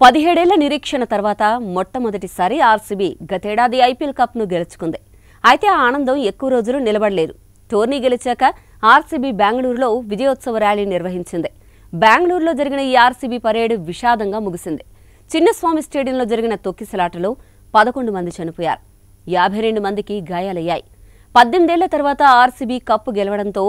17 ఏళ్ల నిరీక్షణ తర్వాత మొట్టమొదటిసారి ఆర్సీబీ గతేడాది ఐపీఎల్ కప్ను గెలుచుకుంది. అయితే ఆ ఆనందం ఎక్కువ రోజులు నిలబడలేదు. టోర్నీ గెలిచాక ఆర్సీబీ బెంగళూరులో విజయోత్సవ ర్యాలీ నిర్వహించింది. బెంగళూరులో జరిగిన ఈ ఆర్సీబీ పరేడ్ విషాదంగా ముగిసింది. చిన్నస్వామి స్టేడియంలో జరిగిన తొక్కిసలాటలో 11 మంది చనిపోయారు. 52 మందికి గాయాలయ్యాయి. 18 ఏళ్ల తర్వాత ఆర్సీబీ కప్పు గెలవడంతో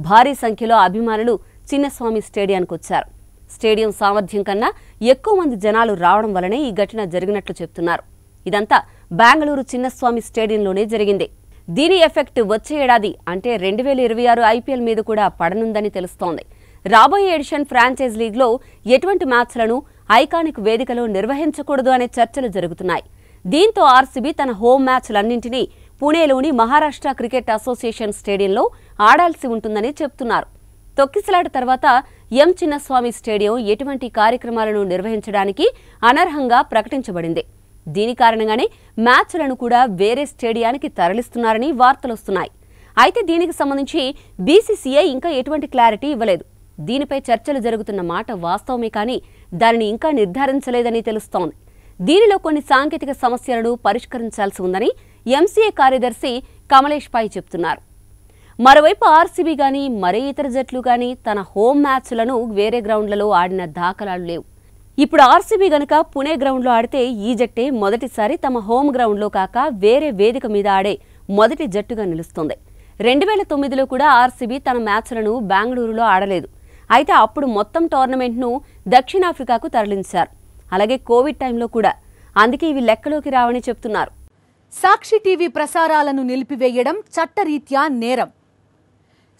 భారీ సంఖ్యలో అభిమానులు చిన్నస్వామి స్టేడియానికి వచ్చారు. స్టేడియం సామర్థ్యం కన్నా ఎక్కువ మంది జనాలు రావడం వల్లనే ఈ ఘటన జరిగినట్లు చెప్తున్నారు. ఇదంతా బెంగళూరు చిన్నస్వామి స్టేడియంలోనే జరిగింది. దీని ఎఫెక్ట్ వచ్చే ఏడాది అంటే 2026 ఐపీఎల్ మీద కూడా పడనుందని తెలుస్తోంది. రాబోయే ఎడిషన్ ఫ్రాంచైజ్ లీగ్లో ఎటువంటి మ్యాచ్లను ఐకానిక్ వేదికలో నిర్వహించకూడదు అనే చర్చలు జరుగుతున్నాయి. దీంతో ఆర్సీబీ తన హోమ్ మ్యాచ్లన్నింటినీ పుణేలోని మహారాష్ట్ర క్రికెట్ అసోసియేషన్ స్టేడియంలో ఆడాల్సి ఉంటుందని చెప్తున్నారు. తొక్కిసలాట తర్వాత ఎం చిన్నస్వామి స్టేడియం ఎటువంటి కార్యక్రమాలను నిర్వహించడానికి అనర్హంగా ప్రకటించబడింది. దీని కారణంగానే మ్యాచ్లను కూడా వేరే స్టేడియానికి తరలిస్తున్నారని వార్తలొస్తున్నాయి. అయితే దీనికి సంబంధించి బీసీసీఐ ఇంకా ఎటువంటి క్లారిటీ ఇవ్వలేదు. దీనిపై చర్చలు జరుగుతున్న మాట వాస్తవమే కానీ దానిని ఇంకా నిర్ధారించలేదని తెలుస్తోంది. దీనిలో కొన్ని సాంకేతిక సమస్యలను పరిష్కరించాల్సి ఉందని ఎంసీఏ కార్యదర్శి కమలేష్ పై చెప్తున్నారు. మరోవైపు ఆర్సీబీ గానీ మరే ఇతర జట్లు గానీ తన హోమ్ మ్యాచ్లను వేరే గ్రౌండ్లలో ఆడిన దాఖలాలు లేవు. ఇప్పుడు ఆర్సీబీ గనుక పుణే గ్రౌండ్లో ఆడితే ఈ జట్టే మొదటిసారి తమ హోమ్ గ్రౌండ్లో కాక వేరే వేదిక మీద ఆడే మొదటి జట్టుగా నిలుస్తోంది. 2009లో కూడా ఆర్సీబీ తన మ్యాచ్లను బెంగళూరులో ఆడలేదు. అయితే అప్పుడు మొత్తం టోర్నమెంట్ను దక్షిణాఫ్రికాకు తరలించారు. అలాగే కోవిడ్ టైంలో కూడా. అందుకే ఇవి లెక్కలోకి రావని చెప్తున్నారు. సాక్షి టీవీ ప్రసారాలను నిలిపివేయడం చట్టరీత్యా నేరం.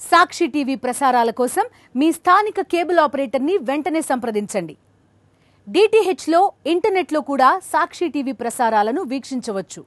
సాక్షి టీవీ ప్రసారాల కోసం మీ స్థానిక కేబుల్ ఆపరేటర్ని వెంటనే సంప్రదించండి. డిటిహెచ్లో, ఇంటర్నెట్లో కూడా సాక్షి టీవీ ప్రసారాలను వీక్షించవచ్చు.